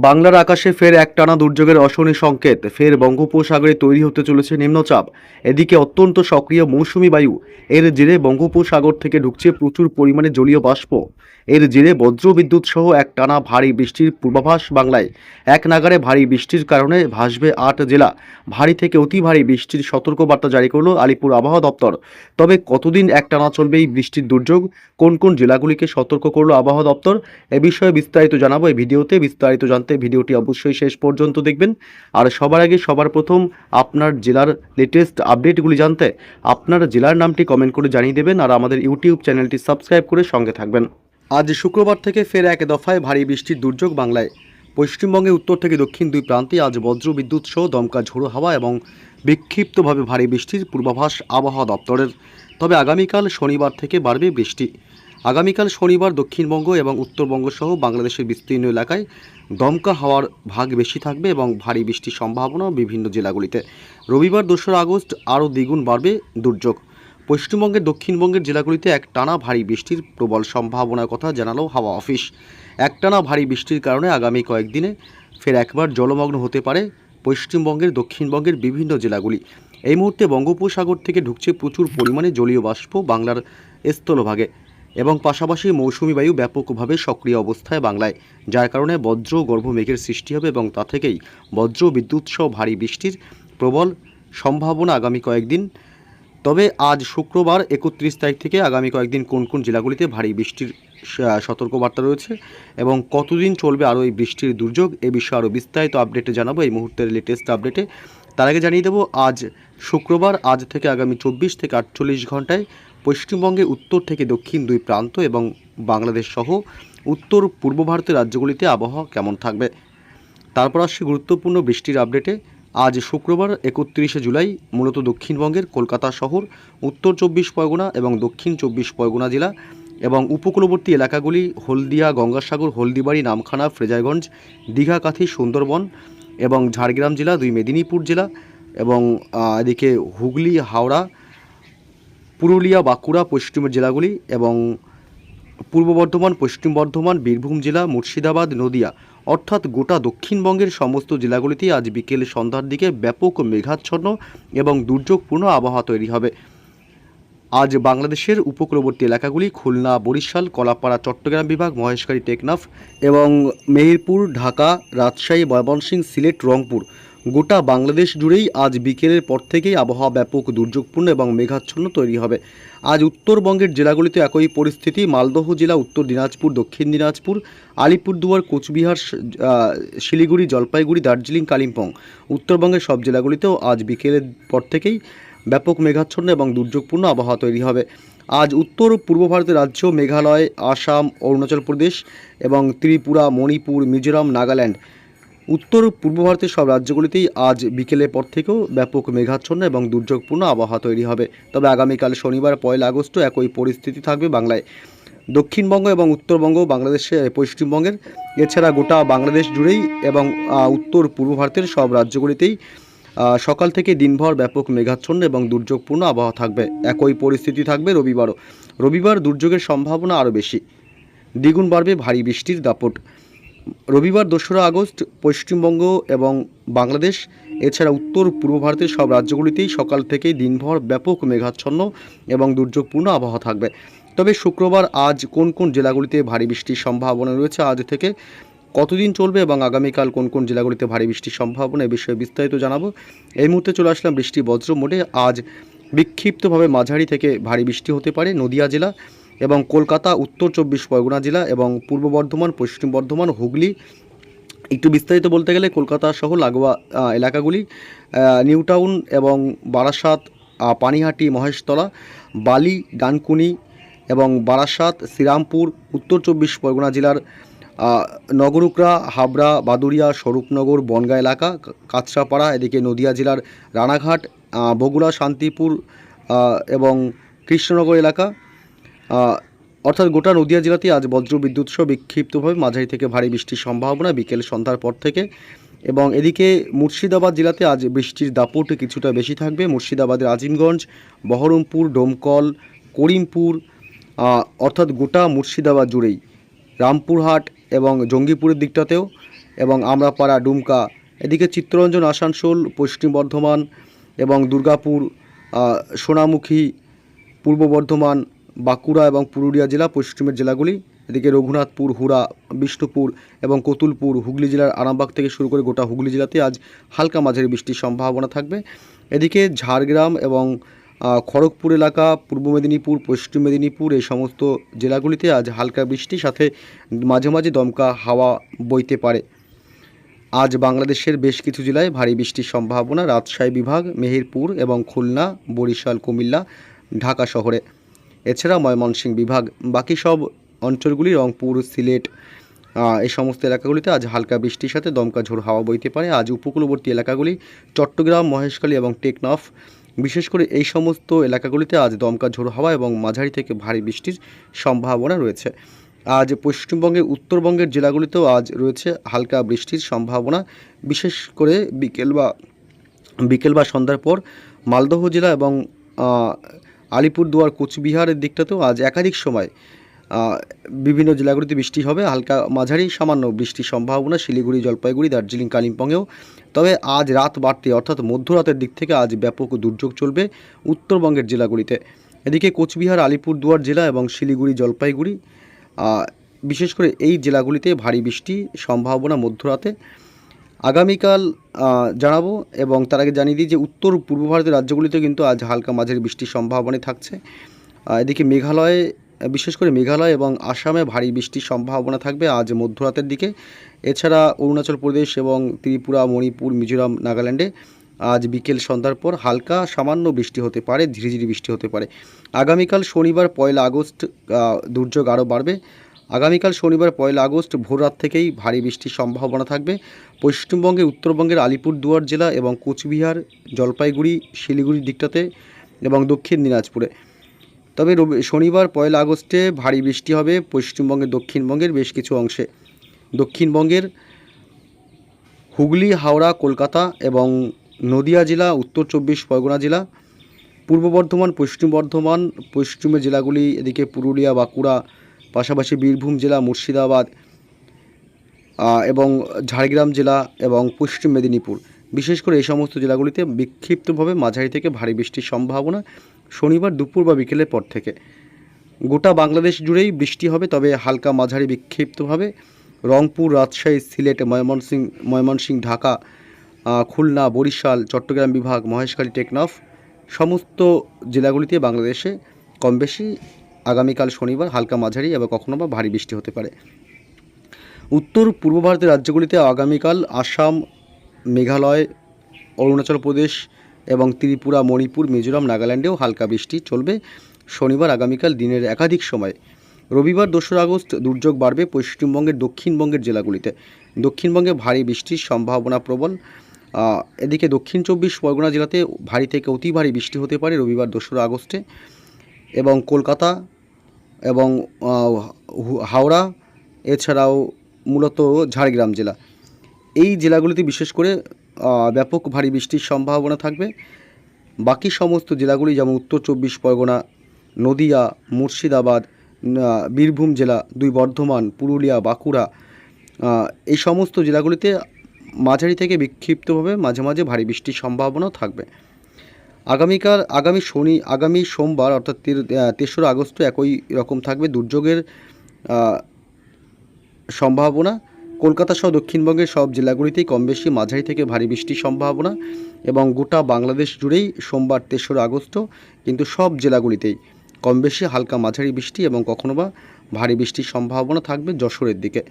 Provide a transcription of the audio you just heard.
বাংলার আকাশে ফের একটানা দুর্যোগের অশনি সংকেত। ফের বঙ্গোপসাগরে তৈরি হতে চলেছে নিম্নচাপ। এদিকে অত্যন্ত সক্রিয় মৌসুমি বায়ু, এর জেরে বঙ্গোপসাগর থেকে ঢুকছে প্রচুর পরিমাণে জলীয় বাষ্প। এর জেরে বজ্রবিদ্যুৎ সহ একটানা ভারী বৃষ্টির পূর্বাভাস বাংলায়। এক নাগাড়ে ভারী বৃষ্টির কারণে ভাসবে ৮ জেলা। ভারী থেকে অতি ভারী বৃষ্টির সতর্কবার্তা জারি করল আলিপুর আবহাওয়া দপ্তর। তবে কতদিন একটানা চলবে এই বৃষ্টির দুর্যোগ, কোন কোন জেলাগুলিকে সতর্ক করল আবহাওয়া দপ্তর, এ বিষয়ে বিস্তারিত জানাবো এই ভিডিওতে। বিস্তারিত জানতে ভিডিওটি অবশ্যই শেষ পর্যন্ত দেখবেন। আর সবার আগে সবার প্রথম আপনার জেলার লেটেস্ট আপডেটগুলি জানতে আপনার জেলার নামটি কমেন্ট করে জানিয়ে দেবেন আর আমাদের ইউটিউব চ্যানেলটি সাবস্ক্রাইব করে সঙ্গে থাকবেন। আজ শুক্রবার থেকে ফের এক দফায় ভারী বৃষ্টির দুর্যোগ বাংলায়। পশ্চিমবঙ্গে উত্তর থেকে দক্ষিণ দুই প্রান্তে আজ বজ্র বিদ্যুৎ সহ দমকা ঝোড়ো হাওয়া এবং বিক্ষিপ্তভাবে ভারী বৃষ্টির পূর্বাভাস আবহাওয়া দপ্তরের। তবে আগামীকাল শনিবার থেকে বাড়বে বৃষ্টি। আগামীকাল শনিবার দক্ষিণবঙ্গ এবং উত্তরবঙ্গ সহ বাংলাদেশের বিস্তীর্ণ এলাকায় দমকা হাওয়ার ভাগ বেশি থাকবে এবং ভারী বৃষ্টির সম্ভাবনা বিভিন্ন জেলাগুলিতে। রবিবার 2রা আগস্ট আরও দ্বিগুণ বাড়বে দুর্যোগ। পশ্চিমবঙ্গের দক্ষিণবঙ্গের জেলাগুলিতে একটানা ভারী বৃষ্টির প্রবল সম্ভাবনার কথা জানালো হাওয়া অফিস। একটানা ভারী বৃষ্টির কারণে আগামী কয়েকদিনে ফের একবার জলমগ্ন হতে পারে পশ্চিমবঙ্গের দক্ষিণবঙ্গের বিভিন্ন জেলাগুলি। এই মুহূর্তে বঙ্গোপসাগর থেকে ঢুকছে প্রচুর পরিমাণে জলীয় বাষ্প বাংলার স্থলভাগে এবং পাশাপাশি মৌসুমি বায়ু ব্যাপকভাবে সক্রিয় অবস্থায় বাংলায়, যার কারণে বজ্র গর্ভ মেঘের সৃষ্টি হবে এবং তা থেকেই বজ্র বিদ্যুৎ সহ ভারী বৃষ্টির প্রবল সম্ভাবনা আগামী কয়েকদিন। তবে আজ শুক্রবার 31 তারিখ থেকে আগামী কয়েকদিন কোন কোন জেলাগুলিতে ভারী বৃষ্টির সতর্কবার্তা রয়েছে এবং কতদিন চলবে আরও এই বৃষ্টির দুর্যোগ, এ বিষয়ে আরও বিস্তারিত আপডেটে জানাবো এই মুহূর্তের লেটেস্ট আপডেটে। তার আগে জানিয়ে দেবো আজ শুক্রবার আজ থেকে আগামী 24 থেকে 48 ঘন্টায় পশ্চিমবঙ্গে উত্তর থেকে দক্ষিণ দুই প্রান্ত এবং বাংলাদেশ সহ উত্তর পূর্ব ভারতের রাজ্যগুলিতে আবহাওয়া কেমন থাকবে। তারপর আসছে গুরুত্বপূর্ণ বৃষ্টির আপডেটে। আজ শুক্রবার 31শে জুলাই মূলত দক্ষিণবঙ্গের কলকাতা শহর, উত্তর 24 পরগনা এবং দক্ষিণ 24 পরগনা জেলা এবং উপকূলবর্তী এলাকাগুলি হলদিয়া, গঙ্গাসাগর, হলদিবাড়ি, নামখানা, ফ্রেজারগঞ্জ, দীঘাকাথি, সুন্দরবন এবং ঝাড়গ্রাম জেলা, 2 মেদিনীপুর জেলা এবং এদিকে হুগলি, হাওড়া, পুরুলিয়া, বাঁকুড়া পশ্চিমের জেলাগুলি এবং পূর্ব বর্ধমান, পশ্চিম বর্ধমান, বীরভূম জেলা, মুর্শিদাবাদ, নদিয়া অর্থাৎ গোটা দক্ষিণবঙ্গের সমস্ত জেলাগুলিতেই আজ বিকেল সন্ধ্যার দিকে ব্যাপক মেঘাচ্ছন্ন এবং দুর্যোগপূর্ণ আবহাওয়া তৈরি হবে। আজ বাংলাদেশের উপকূলবর্তী এলাকাগুলি খুলনা, বরিশাল, কলাপাড়া, চট্টগ্রাম বিভাগ, মহেশখালী, টেকনাফ এবং মেহেরপুর, ঢাকা, রাজশাহী, ময়মনসিংহ, সিলেট, রংপুর গোটা বাংলাদেশ জুড়েই আজ বিকেলের পর থেকেই আবহাওয়া ব্যাপক দুর্যোগপূর্ণ এবং মেঘাচ্ছন্ন তৈরি হবে। আজ উত্তরবঙ্গের জেলাগুলিতে একই পরিস্থিতি। মালদহ জেলা, উত্তর দিনাজপুর, দক্ষিণ দিনাজপুর, আলিপুরদুয়ার, কোচবিহার, শিলিগুড়ি, জলপাইগুড়ি, দার্জিলিং, কালিম্পং উত্তরবঙ্গের সব জেলাগুলিতেও আজ বিকেলের পর থেকেই ব্যাপক মেঘাচ্ছন্ন এবং দুর্যোগপূর্ণ আবহাওয়া তৈরি হবে। আজ উত্তর পূর্ব ভারতের রাজ্য মেঘালয়, আসাম, অরুণাচল প্রদেশ এবং ত্রিপুরা, মণিপুর, মিজোরাম, নাগাল্যান্ড উত্তর পূর্ব ভারতের সব রাজ্যগুলিতেই আজ বিকেলের পর থেকেও ব্যাপক মেঘাচ্ছন্ন এবং দুর্যোগপূর্ণ আবহাওয়া তৈরি হবে। তবে আগামীকাল শনিবার 1 আগস্ট একই পরিস্থিতি থাকবে বাংলায়। দক্ষিণবঙ্গ এবং উত্তরবঙ্গ বাংলাদেশে পশ্চিমবঙ্গের এছাড়া গোটা বাংলাদেশ জুড়েই এবং উত্তর পূর্ব ভারতের সব রাজ্যগুলিতেই সকাল থেকে দিনভর ব্যাপক মেঘাচ্ছন্ন এবং দুর্যোগপূর্ণ আবহাওয়া থাকবে। একই পরিস্থিতি থাকবে রবিবারও। রবিবার দুর্যোগের সম্ভাবনা আরও বেশি, দ্বিগুণ বাড়বে ভারী বৃষ্টির দাপট। রবিবার 2রা আগস্ট পশ্চিমবঙ্গ এবং বাংলাদেশ এছাড়া উত্তর পূর্ব ভারতের সব রাজ্যগুলিতেই সকাল থেকেই দিনভর ব্যাপক মেঘাচ্ছন্ন এবং দুর্যোগপূর্ণ আবহাওয়া থাকবে। তবে শুক্রবার আজ কোন কোন জেলাগুলিতে ভারী বৃষ্টির সম্ভাবনা রয়েছে, আজ থেকে কতদিন চলবে এবং আগামীকাল কোন কোন জেলাগুলিতে ভারী বৃষ্টির সম্ভাবনা, এ বিষয়ে বিস্তারিত জানাবো। এই মুহূর্তে চলে আসলাম বৃষ্টি বজ্র মোডে। আজ বিক্ষিপ্তভাবে মাঝারি থেকে ভারী বৃষ্টি হতে পারে নদিয়া জেলা এবং কলকাতা, উত্তর 24 পরগনা জেলা এবং পূর্ব বর্ধমান, পশ্চিম বর্ধমান, হুগলি। একটু বিস্তারিত বলতে গেলে কলকাতা সহ লাগোয়া এলাকাগুলি নিউ টাউন এবং বারাসাত, পানিহাটি, মহেশতলা, বালি, ডানকুনি এবং বারাসাত, শ্রীরামপুর, উত্তর 24 পরগনা জেলার নগরুকরা, হাবড়া, বাদুড়িয়া, স্বরূপনগর, বনগাঁ এলাকা, কাঁচরাপাড়া, এদিকে নদিয়া জেলার রানাঘাট, বগুড়া, শান্তিপুর এবং কৃষ্ণনগর এলাকা অর্থাৎ গোটা নদিয়া জেলাতেই আজ বজ্রবিদ্যুৎ সহ বিক্ষিপ্তভাবে মাঝারি থেকে ভারী বৃষ্টির সম্ভাবনা বিকেল সন্ধ্যার পর থেকে। এবং এদিকে মুর্শিদাবাদ জেলাতে আজ বৃষ্টির দাপট কিছুটা বেশি থাকবে। মুর্শিদাবাদের আজিমগঞ্জ, বহরমপুর, ডোমকল, করিমপুর অর্থাৎ গোটা মুর্শিদাবাদ জুড়েই, রামপুরহাট এবং জঙ্গিপুরের দিকটাতেও এবং আমরাপাড়া, ডুমকা, এদিকে চিত্তরঞ্জন, আসানসোল, পশ্চিম বর্ধমান এবং দুর্গাপুর, সোনামুখী, পূর্ব বর্ধমান, বাঁকুড়া এবং পুরুলিয়া জেলা পশ্চিমের জেলাগুলি, এদিকে রঘুনাথপুর, হুড়া, বিষ্ণুপুর এবং কতুলপুর, হুগলি জেলার আরামবাগ থেকে শুরু করে গোটা হুগলি জেলাতে আজ হালকা মাঝারি বৃষ্টির সম্ভাবনা থাকবে। এদিকে ঝাড়গ্রাম এবং খড়গপুর এলাকা, পূর্ব মেদিনীপুর, পশ্চিম মেদিনীপুর, এই সমস্ত জেলাগুলিতে আজ হালকা বৃষ্টির সাথে মাঝে মাঝে দমকা হাওয়া বইতে পারে। আজ বাংলাদেশের বেশ কিছু জেলায় ভারী বৃষ্টির সম্ভাবনা, রাজশাহী বিভাগ, মেহেরপুর এবং খুলনা, বরিশাল, কুমিল্লা, ঢাকা শহরে। এছাড়া ময়মনসিংহ বিভাগ, বাকি সব অঞ্চলগুলি, রংপুর, সিলেট, এই সমস্ত এলাকাগুলিতে আজ হালকা বৃষ্টির সাথে দমকা ঝোড়ো হাওয়া বইতে পারে। আজ উপকূলবর্তী এলাকাগুলি, চট্টগ্রাম, মহেশখালী এবং টেকনাফ, বিশেষ করে এই সমস্ত এলাকাগুলিতে আজ দমকা ঝোড়ো হাওয়া এবং মাঝারি থেকে ভারী বৃষ্টির সম্ভাবনা রয়েছে। আজ পশ্চিমবঙ্গের উত্তরবঙ্গের জেলাগুলিতেও আজ রয়েছে হালকা বৃষ্টির সম্ভাবনা, বিশেষ করে বিকেল বা সন্ধ্যার পর মালদহ জেলা এবং আলিপুরদুয়ার, কোচবিহারের দিকটাতেও আজ একাধিক সময় বিভিন্ন জেলাগুলিতে বৃষ্টি হবে। হালকা মাঝারি সামান্য বৃষ্টির সম্ভাবনা শিলিগুড়ি, জলপাইগুড়ি, দার্জিলিং, কালিম্পংয়েও। তবে আজ রাত বাড়তে অর্থাৎ মধ্যরাতের দিক থেকে আজ ব্যাপক দুর্যোগ চলবে উত্তরবঙ্গের জেলাগুলিতে। এদিকে কোচবিহার, আলিপুরদুয়ার জেলা এবং শিলিগুড়ি, জলপাইগুড়ি, বিশেষ করে এই জেলাগুলিতে ভারী বৃষ্টি সম্ভাবনা মধ্যরাতে। আগামীকাল জানাবো, এবং তার আগে জানিয়ে দিই যে উত্তর পূর্ব ভারতের রাজ্যগুলিতে কিন্তু আজ হালকা মাঝারি বৃষ্টির সম্ভাবনা থাকছে। এদিকে মেঘালয়, বিশেষ করে মেঘালয় এবং আসামে ভারী বৃষ্টির সম্ভাবনা থাকবে আজ মধ্যরাতের দিকে। এছাড়া অরুণাচল প্রদেশ এবং ত্রিপুরা, মণিপুর, মিজোরাম, নাগাল্যান্ডে আজ বিকেল সন্ধ্যার পর হালকা সামান্য বৃষ্টি হতে পারে, ঝিরিঝিরি বৃষ্টি হতে পারে। আগামীকাল শনিবার 1 আগস্ট দুর্যোগ আরও বাড়বে। আগামীকাল শনিবার 1 আগস্ট ভোররাত থেকেই ভারী বৃষ্টির সম্ভাবনা থাকবে পশ্চিমবঙ্গে, উত্তরবঙ্গের আলিপুরদুয়ার জেলা এবং কোচবিহার, জলপাইগুড়ি, শিলিগুড়ির দিকটাতে এবং দক্ষিণ দিনাজপুরে। তবে শনিবার 1 আগস্টে ভারী বৃষ্টি হবে পশ্চিমবঙ্গের দক্ষিণবঙ্গের বেশ কিছু অংশে। দক্ষিণবঙ্গের হুগলি, হাওড়া, কলকাতা এবং নদিয়া জেলা, উত্তর 24 পরগনা জেলা, পূর্ব বর্ধমান, পশ্চিম বর্ধমান, পশ্চিমের জেলাগুলি, এদিকে পুরুলিয়া, বাঁকুড়া, পাশাপাশি বীরভূম জেলা, মুর্শিদাবাদ এবং ঝাড়গ্রাম জেলা এবং পশ্চিম মেদিনীপুর, বিশেষ করে এই সমস্ত জেলাগুলিতে বিক্ষিপ্তভাবে মাঝারি থেকে ভারী বৃষ্টির সম্ভাবনা শনিবার দুপুর বা বিকেলের পর থেকে। গোটা বাংলাদেশ জুড়েই বৃষ্টি হবে, তবে হালকা মাঝারি বিক্ষিপ্তভাবে রংপুর, রাজশাহী, সিলেট, ময়মনসিংহ, ঢাকা, খুলনা, বরিশাল, চট্টগ্রাম বিভাগ, মহেশখালী, টেকনাফ, সমস্ত জেলাগুলিতে বাংলাদেশে কম বেশি আগামীকাল শনিবার হালকা মাঝারি এবং কখনো বা ভারী বৃষ্টি হতে পারে। উত্তর পূর্ব ভারতের রাজ্যগুলিতে আগামীকাল আসাম, মেঘালয়, অরুণাচল প্রদেশ এবং ত্রিপুরা, মণিপুর, মিজোরাম, নাগাল্যান্ডেও হালকা বৃষ্টি চলবে শনিবার আগামীকাল দিনের একাধিক সময়। রবিবার 2 আগস্ট দুর্যোগ বাড়বে পশ্চিমবঙ্গের দক্ষিণবঙ্গের জেলাগুলিতে। দক্ষিণবঙ্গে ভারী বৃষ্টির সম্ভাবনা প্রবল। এদিকে দক্ষিণ 24 পরগনা জেলাতে ভারী থেকে অতি ভারী বৃষ্টি হতে পারে রবিবার 2 আগস্টে, এবং কলকাতা এবং হাওড়া, এছাড়াও মূলত ঝাড়গ্রাম জেলা, এই জেলাগুলিতে বিশেষ করে ব্যাপক ভারী বৃষ্টির সম্ভাবনা থাকবে। বাকি সমস্ত জেলাগুলি যেমন উত্তর 24 পরগনা, নদিয়া, মুর্শিদাবাদ, বীরভূম জেলা, 2 বর্ধমান, পুরুলিয়া, বাঁকুড়া, এই সমস্ত জেলাগুলিতে মাঝারি থেকে বিক্ষিপ্তভাবে মাঝে মাঝে ভারী বৃষ্টির সম্ভাবনাও থাকবে। আগামী সোমবার অর্থাৎ 3 আগস্ট একই রকম থাকবে দুর্যোগের সম্ভাবনা। কলকাতা সহ দক্ষিণবঙ্গের সব জেলাগুলিতেই কম বেশি মাঝারি থেকে ভারী বৃষ্টির সম্ভাবনা, এবং গোটা বাংলাদেশ জুড়েই সোমবার 3 আগস্ট কিন্তু সব জেলাগুলিতেই কম বেশি হালকা মাঝারি বৃষ্টি এবং কখনো বা ভারী বৃষ্টির সম্ভাবনা থাকবে যশোরের দিকে।